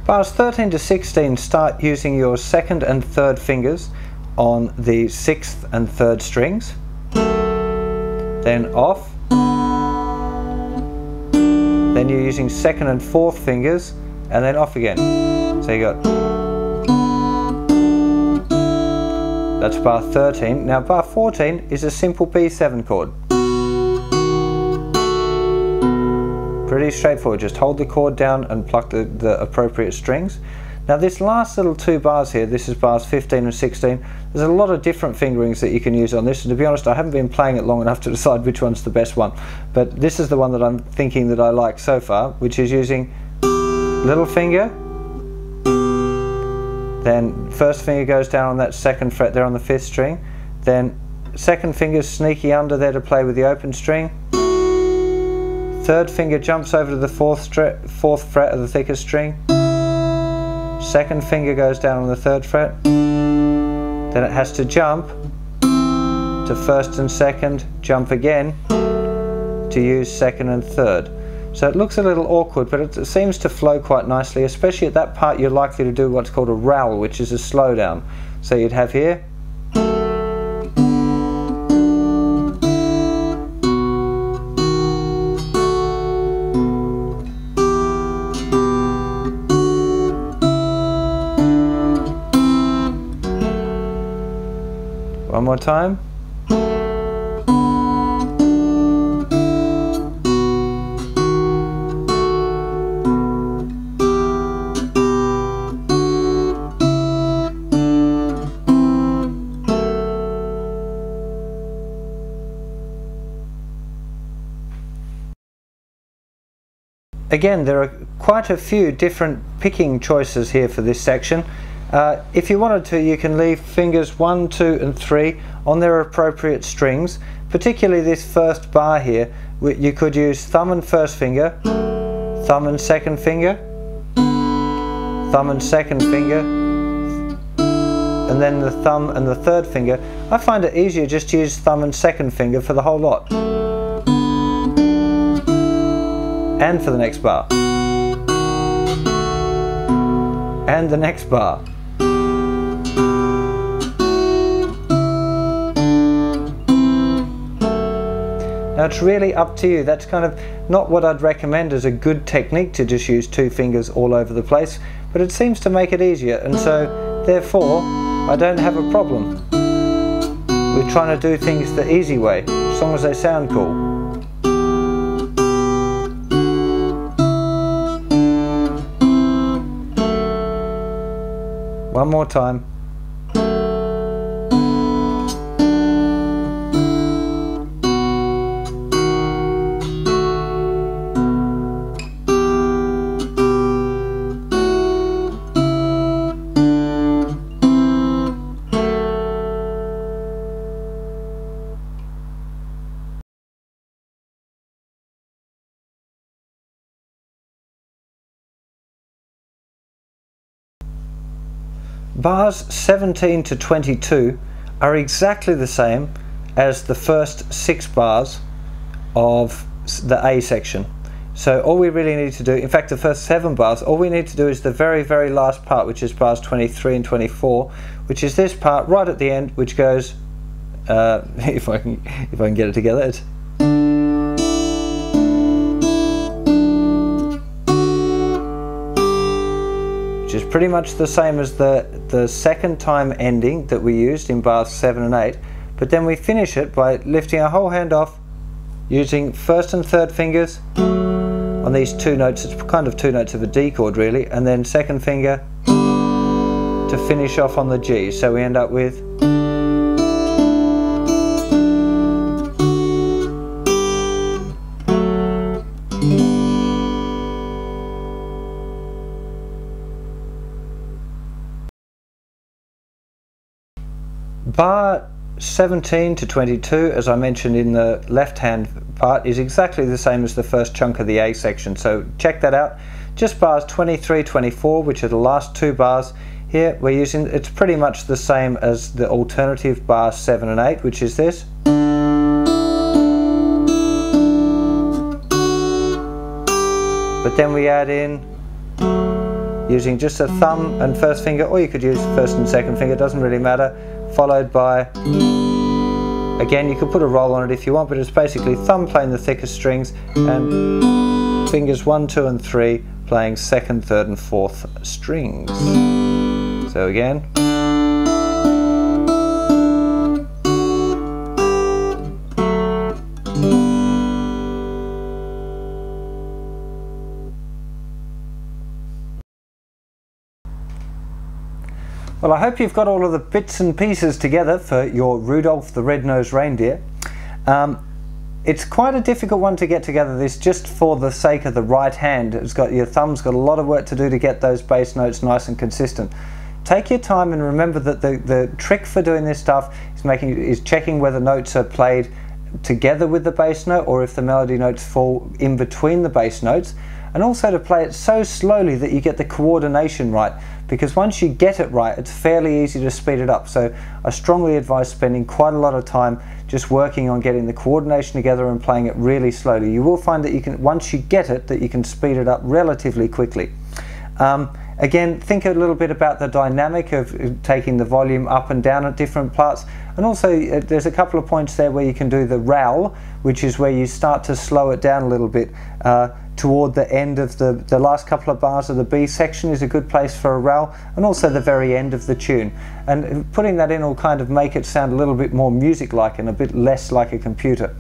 Bars 13 to 16 start using your second and third fingers on the 6th and 3rd strings, then off, then you're using 2nd and 4th fingers, and then off again. So you got, that's bar 13. Now bar 14 is a simple B7 chord. Pretty straightforward, just hold the chord down and pluck the appropriate strings. Now this last little 2 bars here, this is bars 15 and 16, there's a lot of different fingerings that you can use on this, and to be honest I haven't been playing it long enough to decide which one's the best one, but this is the one that I'm thinking that I like so far, which is using little finger, then first finger goes down on that 2nd fret there on the 5th string, then 2nd finger's sneaky under there to play with the open string, 3rd finger jumps over to the 4th fret of the thickest string, 2nd finger goes down on the 3rd fret, then it has to jump to 1st and 2nd, jump again to use 2nd and 3rd. So it looks a little awkward, but it seems to flow quite nicely, especially at that part you're likely to do what's called a rowl, which is a slowdown. So you'd have here, one more time. Again, there are quite a few different picking choices here for this section. If you wanted to, you can leave fingers 1, 2 and 3 on their appropriate strings, particularly this first bar here. You could use thumb and first finger, thumb and second finger, thumb and second finger, and then the thumb and the 3rd finger. I find it easier just to use thumb and second finger for the whole lot. And for the next bar. And the next bar. Now it's really up to you. That's kind of not what I'd recommend as a good technique, to just use 2 fingers all over the place, but it seems to make it easier, and so therefore I don't have a problem with trying to do things the easy way, as long as they sound cool. One more time. Bars 17 to 22 are exactly the same as the first 6 bars of the A section. So all we really need to do, in fact the first 7 bars, all we need to do is the very, very last part, which is bars 23 and 24, which is this part right at the end, which goes, if I can get it together, it's which is pretty much the same as the second time ending that we used in bars 7 and 8, but then we finish it by lifting our whole hand off, using 1st and 3rd fingers on these 2 notes. It's kind of 2 notes of a D chord really, and then 2nd finger to finish off on the G. So we end up with bar 17 to 22, as I mentioned in the left hand part, is exactly the same as the first chunk of the A section, so check that out. Just bars 23, 24, which are the last 2 bars here, we're using, it's pretty much the same as the alternative bar 7 and 8, which is this. But then we add in using just a thumb and first finger, or you could use first and second finger, doesn't really matter, followed by, again you could put a roll on it if you want, but it's basically thumb playing the thickest strings and fingers 1, 2 and 3 playing second, third and fourth strings. So again. Well, I hope you've got all of the bits and pieces together for your Rudolph the Red-Nosed Reindeer. It's quite a difficult one to get together, this, just for the sake of the right hand. Your thumb's got a lot of work to do to get those bass notes nice and consistent. Take your time and remember that the trick for doing this stuff is checking whether notes are played together with the bass note or if the melody notes fall in between the bass notes, and also to play it so slowly that you get the coordination right, because once you get it right it's fairly easy to speed it up. So I strongly advise spending quite a lot of time just working on getting the coordination together and playing it really slowly. You will find that you can, once you get it, that you can speed it up relatively quickly. Again, think a little bit about the dynamic of taking the volume up and down at different parts, and also there's a couple of points there where you can do the rowl, which is where you start to slow it down a little bit. Toward the end of the last couple of bars of the B section is a good place for a rowl, and also the very end of the tune. And putting that in will kind of make it sound a little bit more music-like and a bit less like a computer.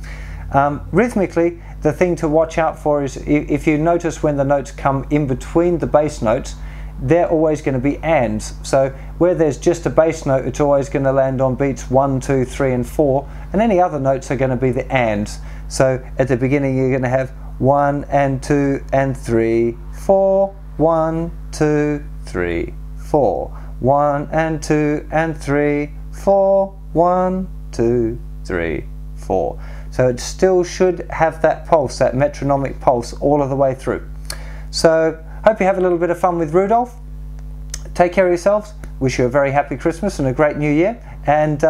Rhythmically, the thing to watch out for is if you notice when the notes come in between the bass notes, they're always going to be ands. So where there's just a bass note, it's always going to land on beats 1, 2, 3 and 4, and any other notes are going to be the ands. So at the beginning you're going to have 1 and 2 and 3, 4, 1, 2, 3, 4, 1 and 2 and 3, 4, 1, 2, 3, 4. So it still should have that pulse, that metronomic pulse all of the way through. So hope you have a little bit of fun with Rudolph. Take care of yourselves. Wish you a very happy Christmas and a great New Year. And